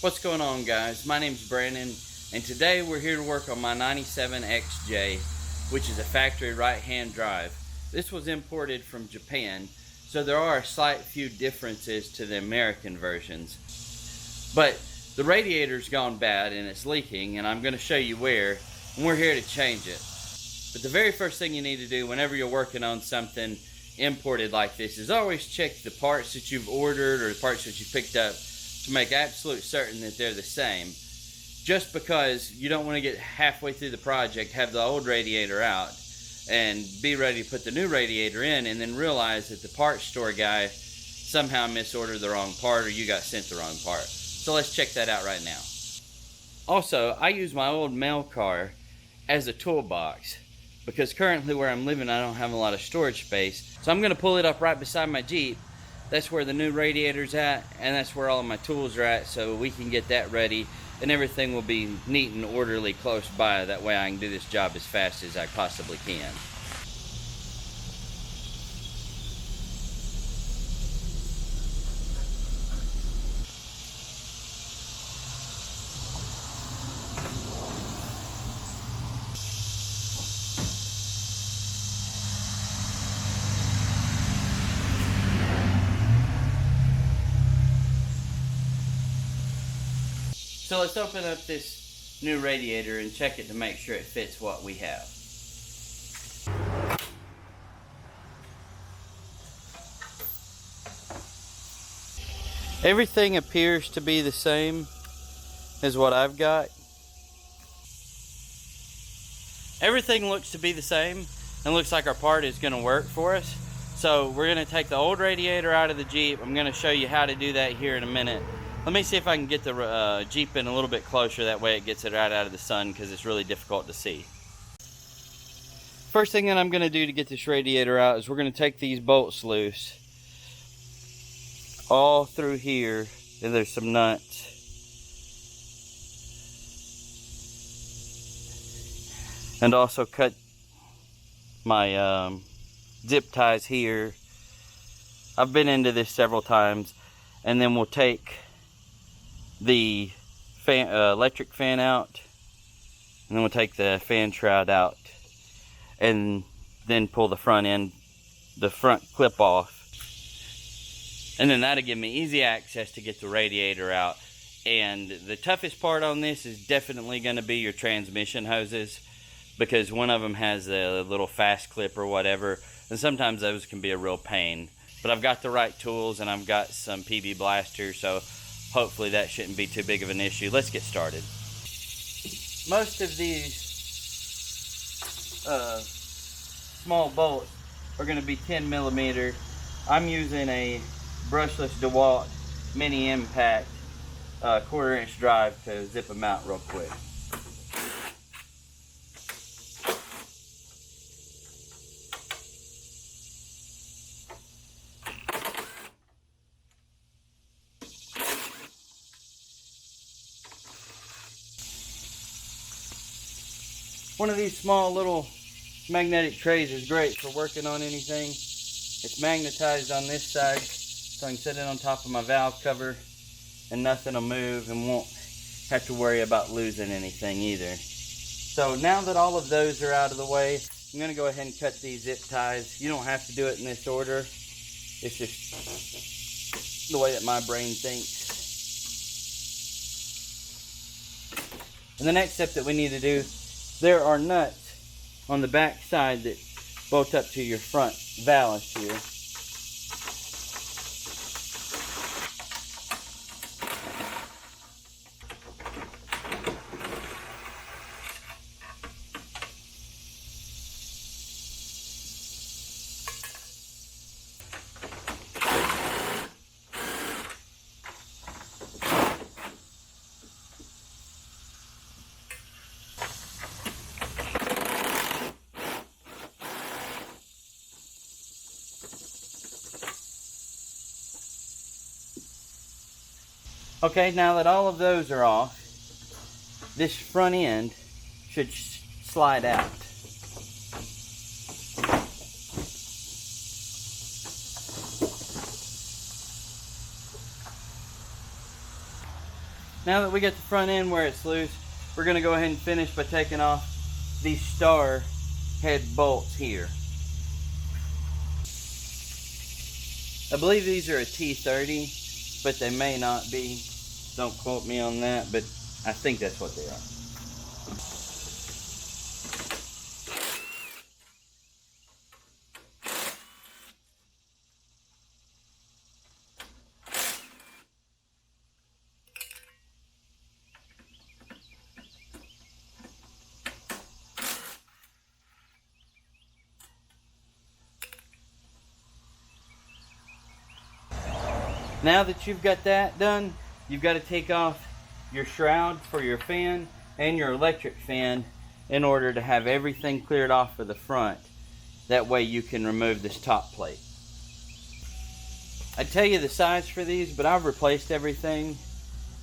What's going on, guys? My name's Brandon, and today we're here to work on my 97 XJ, which is a factory right-hand drive. This was imported from Japan, so there are a slight few differences to the American versions. But the radiator's gone bad and it's leaking, and I'm going to show you where, and we're here to change it. But the very first thing you need to do whenever you're working on something imported like this is always check the parts that you've ordered or the parts that you picked up to make absolute certain that they're the same. Just because you don't want to get halfway through the project, have the old radiator out, and be ready to put the new radiator in, and then realize that the parts store guy somehow misordered the wrong part or you got sent the wrong part. So let's check that out right now. Also, I use my old mail car as a toolbox because currently where I'm living I don't have a lot of storage space. So I'm going to pull it up right beside my Jeep. That's where the new radiator's at, and that's where all of my tools are at, so we can get that ready and everything will be neat and orderly close by. That way I can do this job as fast as I possibly can. So let's open up this new radiator and check it to make sure it fits what we have. Everything appears to be the same as what I've got. Everything looks to be the same and looks like our part is going to work for us. So we're going to take the old radiator out of the Jeep. I'm going to show you how to do that here in a minute. Let me see if I can get the Jeep in a little bit closer, that way it gets it right out of the sun because it's really difficult to see. First thing that I'm going to do to get this radiator out is we're going to take these bolts loose. All through here, and there's some nuts. And also cut my zip ties here. I've been into this several times. And then we'll take the electric fan out, and then we'll take the fan shroud out, and then pull the front clip off, and then that'll give me easy access to get the radiator out. And the toughest part on this is definitely going to be your transmission hoses, because one of them has a little fast clip or whatever, and sometimes those can be a real pain. But I've got the right tools and I've got some PB blaster, so hopefully that shouldn't be too big of an issue. Let's get started. Most of these small bolts are going to be 10 millimeter. I'm using a brushless DeWalt mini impact 1/4 inch drive to zip them out real quick. One of these small little magnetic trays is great for working on anything. It's magnetized on this side, so I can set it on top of my valve cover and nothing will move, and won't have to worry about losing anything either. So now that all of those are out of the way, I'm going to go ahead and cut these zip ties. You don't have to do it in this order. It's just the way that my brain thinks. And the next step that we need to do, there are nuts on the back side that bolt up to your front valve here. Okay, now that all of those are off, this front end should slide out. Now that we got the front end where it's loose, we're going to go ahead and finish by taking off these star head bolts here. I believe these are a T30, but they may not be. Don't quote me on that, but I think that's what they are. Now that you've got that done, you've got to take off your shroud for your fan and your electric fan in order to have everything cleared off for the front. That way you can remove this top plate. I tell you the size for these, but I've replaced everything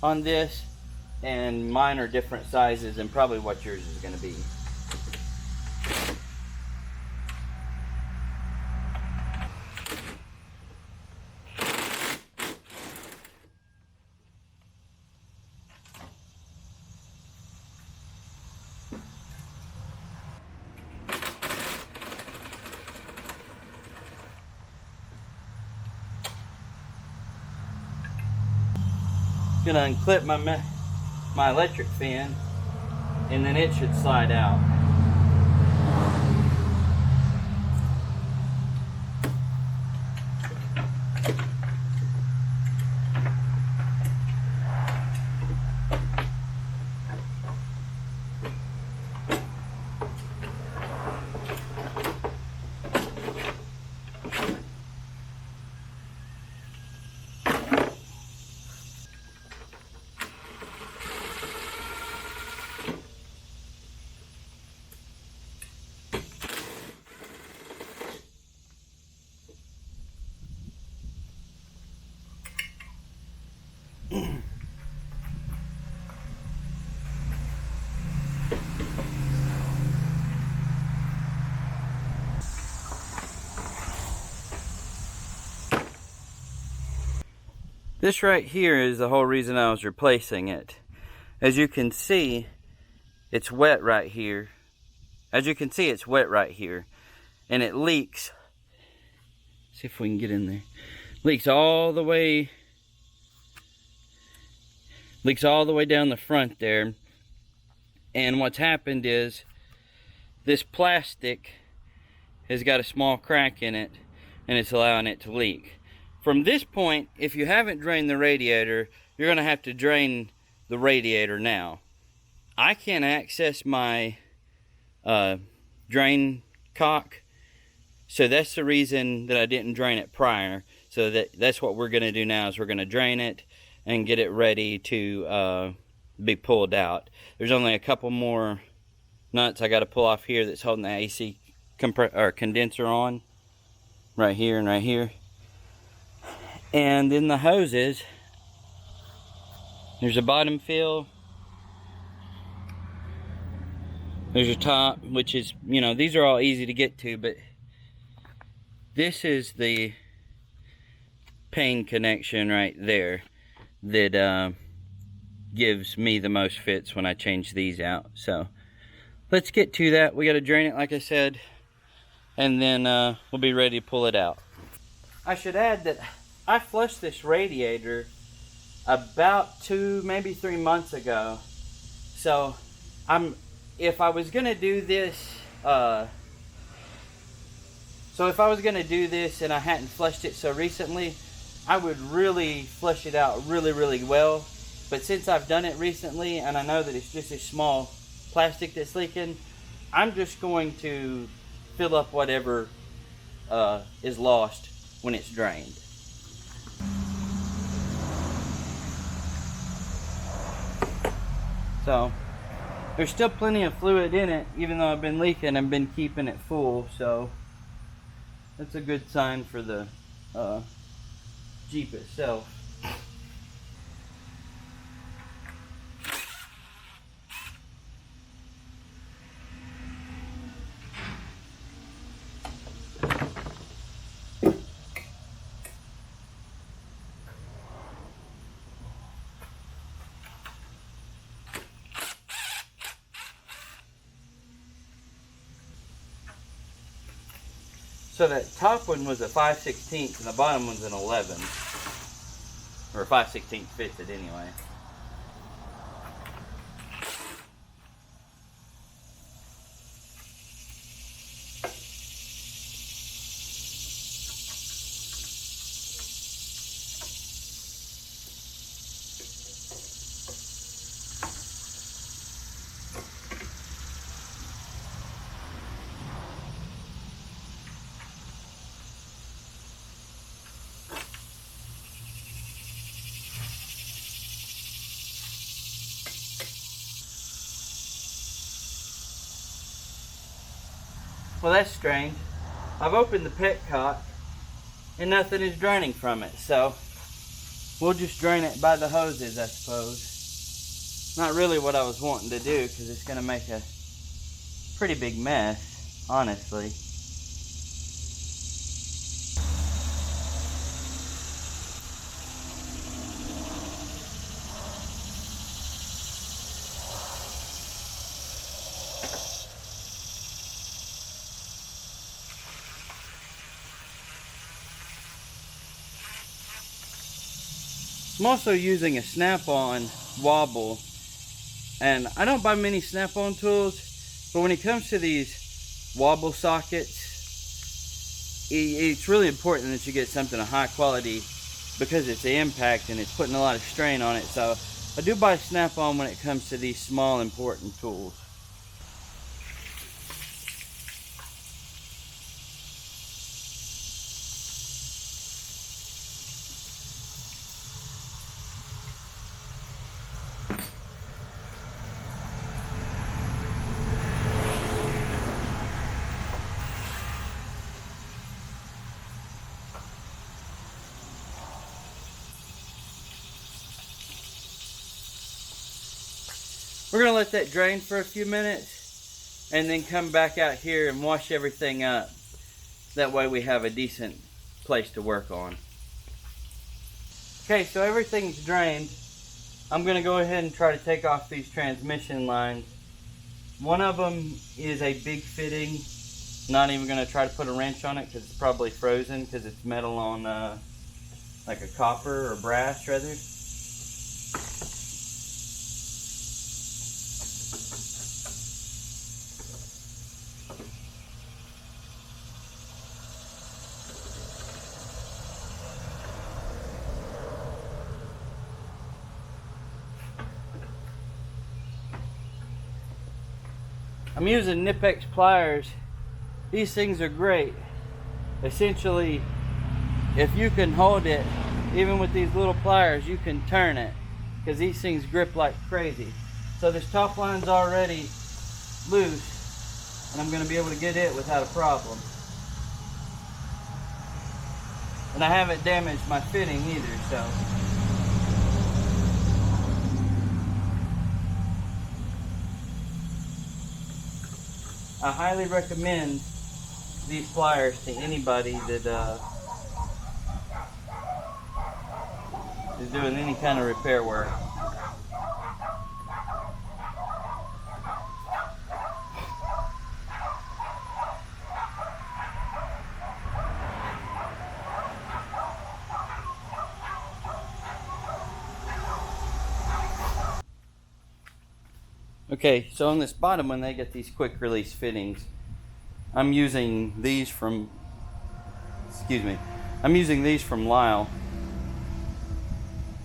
on this, and mine are different sizes and probably what yours is going to be. Gonna unclip my electric fan, and then it should slide out. This right here is the whole reason I was replacing it. As you can see, it's wet right here. As you can see, it's wet right here. And it leaks. See if we can get in there. Leaks all the way down the front there. And what's happened is this plastic has got a small crack in it, and it's allowing it to leak. From this point, if you haven't drained the radiator, you're going to have to drain the radiator now. I can't access my drain cock, so that's the reason that I didn't drain it prior. So that's what we're going to do now, is we're going to drain it and get it ready to be pulled out. There's only a couple more nuts I got to pull off here that's holding the AC condenser on, right here and right here. And then the hoses, there's a bottom fill, there's a top, which is, you know, these are all easy to get to, but this is the pain connection right there that gives me the most fits when I change these out. So let's get to that. We got to drain it, like I said, and then we'll be ready to pull it out. I should add that I flushed this radiator about 2, maybe 3 months ago. So if I was gonna do this, and I hadn't flushed it so recently, I would really flush it out really well. But since I've done it recently, and I know that it's just a small plastic that's leaking, I'm just going to fill up whatever is lost when it's drained. So there's still plenty of fluid in it, even though I've been leaking. I've been keeping it full, so that's a good sign for the Jeep itself. So that top one was a 5/16 and the bottom one's an 11. Or 5/16 fits it anyway. Well, that's strange. I've opened the petcock and nothing is draining from it, so we'll just drain it by the hoses, I suppose. Not really what I was wanting to do, because it's going to make a pretty big mess, honestly. I'm also using a snap-on wobble, and I don't buy many snap-on tools, but when it comes to these wobble sockets, it's really important that you get something of high quality because it's the impact and it's putting a lot of strain on it. So I do buy snap-on when it comes to these small important tools. We're going to let that drain for a few minutes and then come back out here and wash everything up. That way we have a decent place to work on. Okay, so everything's drained. I'm going to go ahead and try to take off these transmission lines. One of them is a big fitting. Not even going to try to put a wrench on it because it's probably frozen because it's metal on like a copper or brass rather. I'm using Nipex pliers. These things are great. Essentially, if you can hold it, even with these little pliers, you can turn it because these things grip like crazy. So this top line's already loose and I'm going to be able to get it without a problem. And I haven't damaged my fitting either, so. I highly recommend these pliers to anybody that is doing any kind of repair work. Okay, so on this bottom one, they get these quick release fittings. I'm using these from Lyle.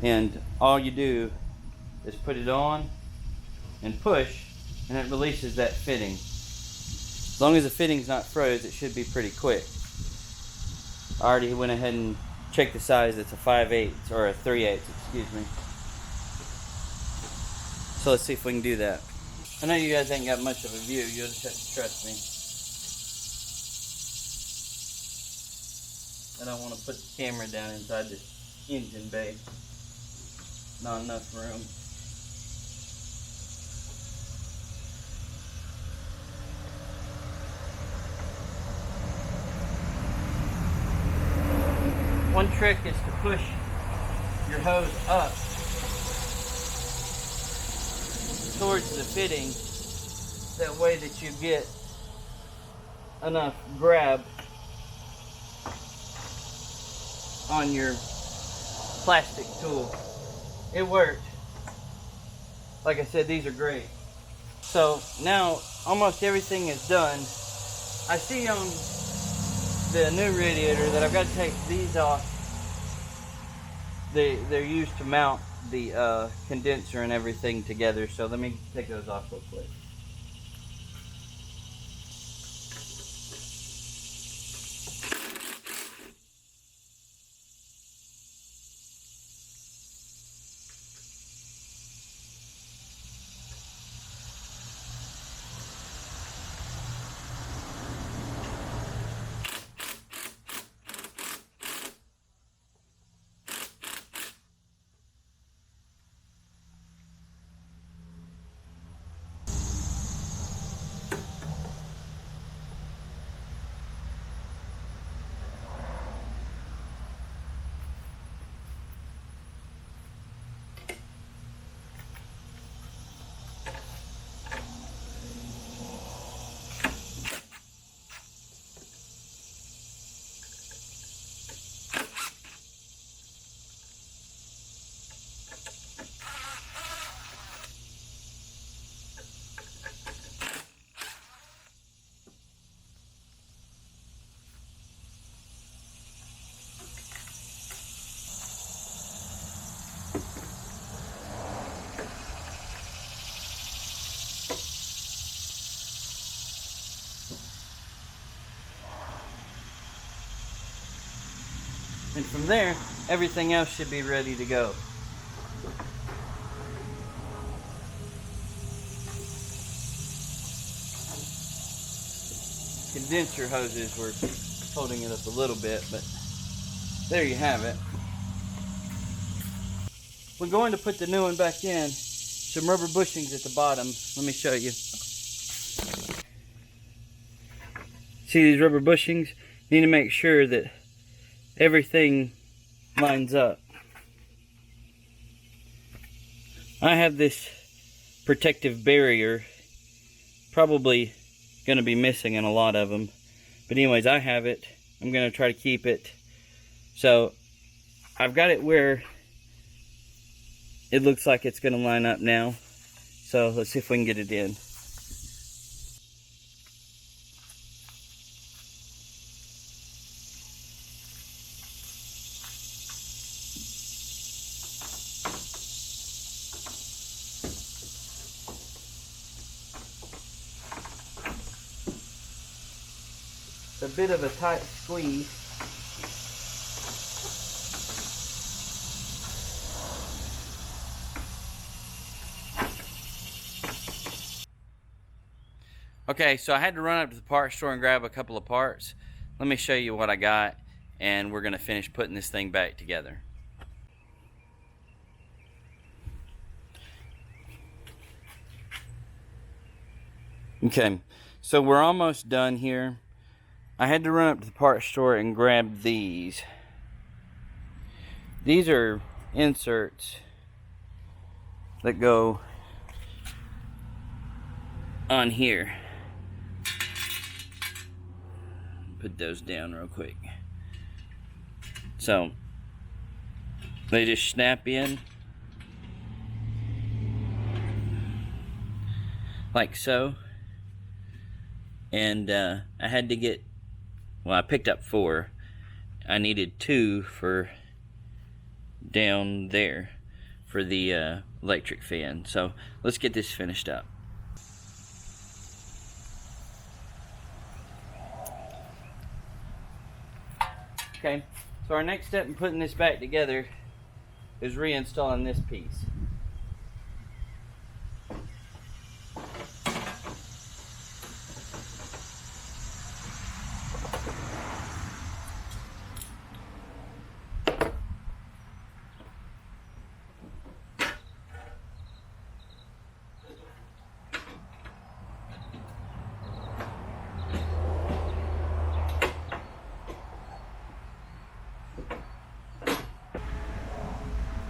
And all you do is put it on and push, and it releases that fitting. As long as the fitting's not froze, it should be pretty quick. I already went ahead and checked the size. It's a 5/8 or a 3/8, excuse me. So let's see if we can do that. I know you guys ain't got much of a view, you'll just have to trust me. I don't want to put the camera down inside this engine bay. Not enough room. One trick is to push your hose up towards the fitting, that way that you get enough grab on your plastic tool. It worked. Like I said, these are great. So now almost everything is done. I see on the new radiator that I've got to take these off. They're used to mount the condenser and everything together. So let me take those off real quick. And from there, everything else should be ready to go. Condenser hoses were holding it up a little bit, but there you have it. We're going to put the new one back in. Some rubber bushings at the bottom. Let me show you. See these rubber bushings? You need to make sure that everything lines up. I have this protective barrier, probably going to be missing in a lot of them, but anyways, I have it. I'm going to try to keep it. So I've got it where it looks like it's going to line up now. So let's see if we can get it in. A bit of a tight squeeze. Okay, so I had to run up to the parts store and grab a couple of parts. Let me show you what I got, and we're going to finish putting this thing back together. Okay, so we're almost done here. I had to run up to the parts store and grab these. These are inserts that go on here. Put those down real quick. So they just snap in like so. And I had to get, well, I picked up 4. I needed 2 for down there for the electric fan. So let's get this finished up. Okay, so our next step in putting this back together is reinstalling this piece.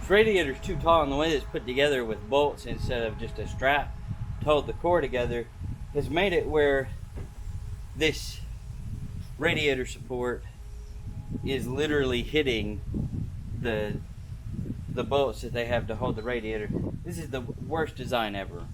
This radiator's too tall, and the way that it's put together with bolts instead of just a strap to hold the core together has made it where this radiator support is literally hitting the bolts that they have to hold the radiator. This is the worst design ever.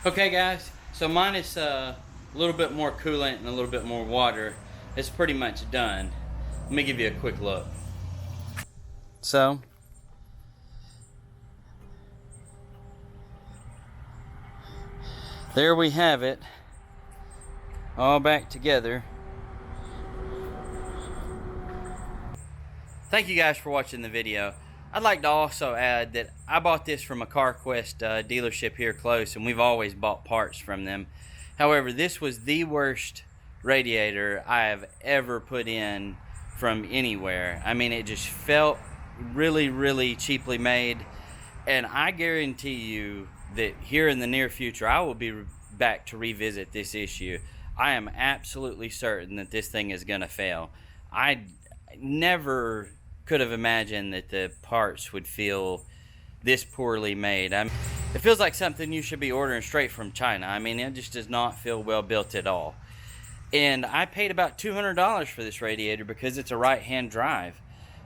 Okay guys, so minus a little bit more coolant and a little bit more water, it's pretty much done. Let me give you a quick look. So, there we have it, all back together. Thank you guys for watching the video. I'd like to also add that I bought this from a CarQuest dealership here close, and we've always bought parts from them. However, this was the worst radiator I have ever put in from anywhere. I mean, it just felt really, really cheaply made, and I guarantee you that here in the near future, I will be back to revisit this issue. I am absolutely certain that this thing is going to fail. I never could have imagined that the parts would feel this poorly made. It feels like something you should be ordering straight from China. I mean, it just does not feel well built at all. And I paid about $200 for this radiator because it's a right-hand drive.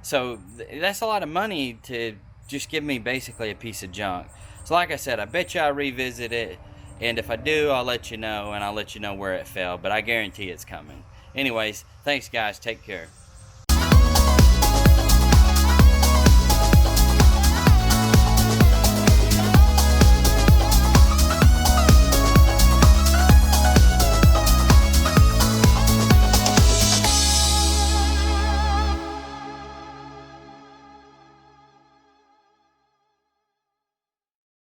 So that's a lot of money to just give me basically a piece of junk. So like I said, I bet you I'll revisit it. And if I do, I'll let you know, and I'll let you know where it fell. But I guarantee it's coming. Anyways, thanks guys. Take care.